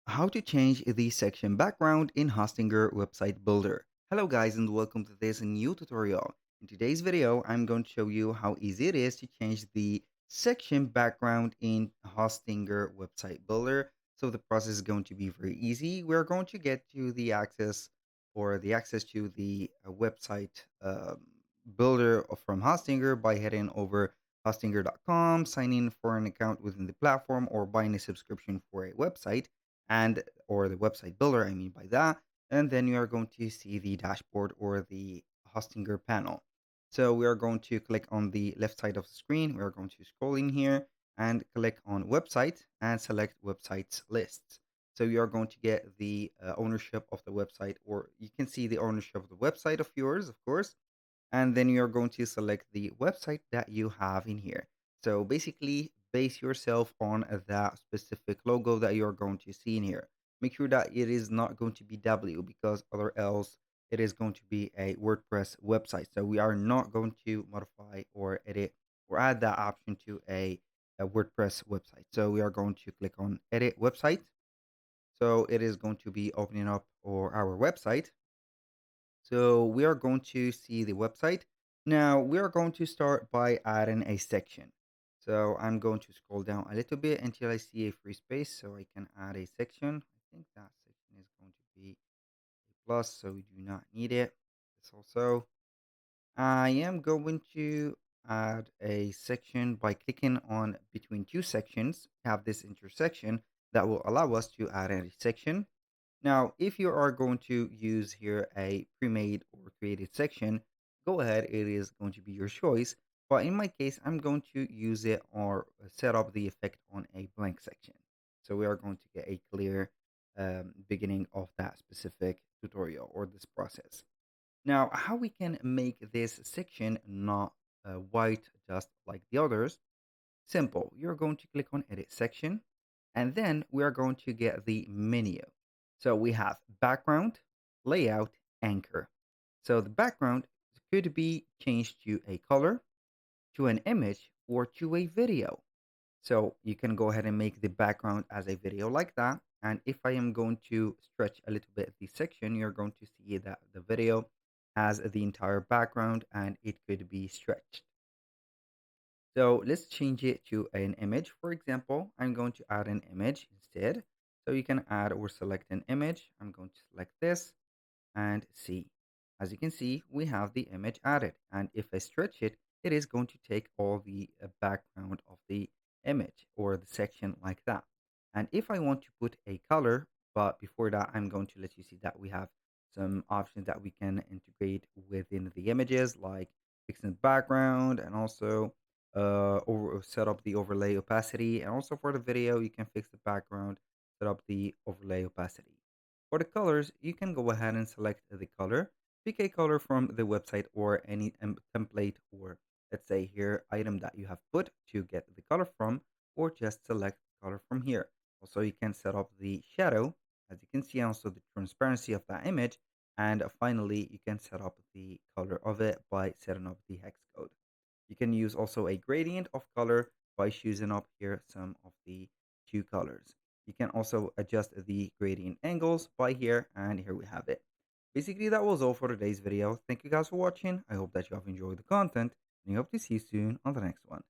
How to change the section background in Hostinger Website Builder. Hello guys and welcome to this new tutorial. In today's video, I'm going to show you how easy it is to change the section background in Hostinger Website Builder. So the process is going to be very easy. We're going to get to the access to the website builder from Hostinger by heading over hostinger.com, sign in for an account within the platform, or buying a subscription for a website and or the website builder, I mean by that. And then you are going to see the dashboard or the Hostinger panel. So we are going to click on the left side of the screen. We are going to scroll in here and click on website and select websites lists. So you are going to get the ownership of the website, or you can see the ownership of the website of yours, of course, and then you're going to select the website that you have in here. So basically, base yourself on that specific logo that you're going to see in here. Make sure that it is not going to be W, because other else it is going to be a WordPress website. So we are not going to modify or edit or add that option to a WordPress website. So we are going to click on edit website. So it is going to be opening up our website. So we are going to see the website. Now we are going to start by adding a section. So I'm going to scroll down a little bit until I see a free space so I can add a section. I think that section is going to be a plus, so we do not need it. This also. I am going to add a section by clicking on between two sections. Have this intersection that will allow us to add a section. Now, if you are going to use here a pre-made or created section, go ahead. It is going to be your choice. But in my case, I'm going to use it or set up the effect on a blank section. So we are going to get a clear beginning of that specific tutorial or this process. Now, how we can make this section not white just like the others? Simple. You're going to click on edit section, and then we are going to get the menu. So we have background, layout, anchor. So the background could be changed to a color, to an image, or to a video. So you can go ahead and make the background as a video like that. And if I am going to stretch a little bit the section, you're going to see that the video has the entire background and it could be stretched. So let's change it to an image. For example, I'm going to add an image instead. So you can add or select an image. I'm going to select this and see. As you can see, we have the image added. And if I stretch it, it is going to take all the background of the image or the section like that. And if I want to put a color, but before that, I'm going to let you see that we have some options that we can integrate within the images, like fixing the background and also set up the overlay opacity. And also for the video, you can fix the background, set up the overlay opacity. For the colors, you can go ahead and select the color. Pick a color from the website or any template, or let's say here item that you have put to get the color from, or just select the color from here. Also, you can set up the shadow, as you can see, also the transparency of that image. And finally, you can set up the color of it by setting up the hex code. You can use also a gradient of color by choosing up here some of the two colors. You can also adjust the gradient angles by here, and here we have it. Basically, that was all for today's video. Thank you guys for watching. I hope that you have enjoyed the content, and I hope to see you soon on the next one.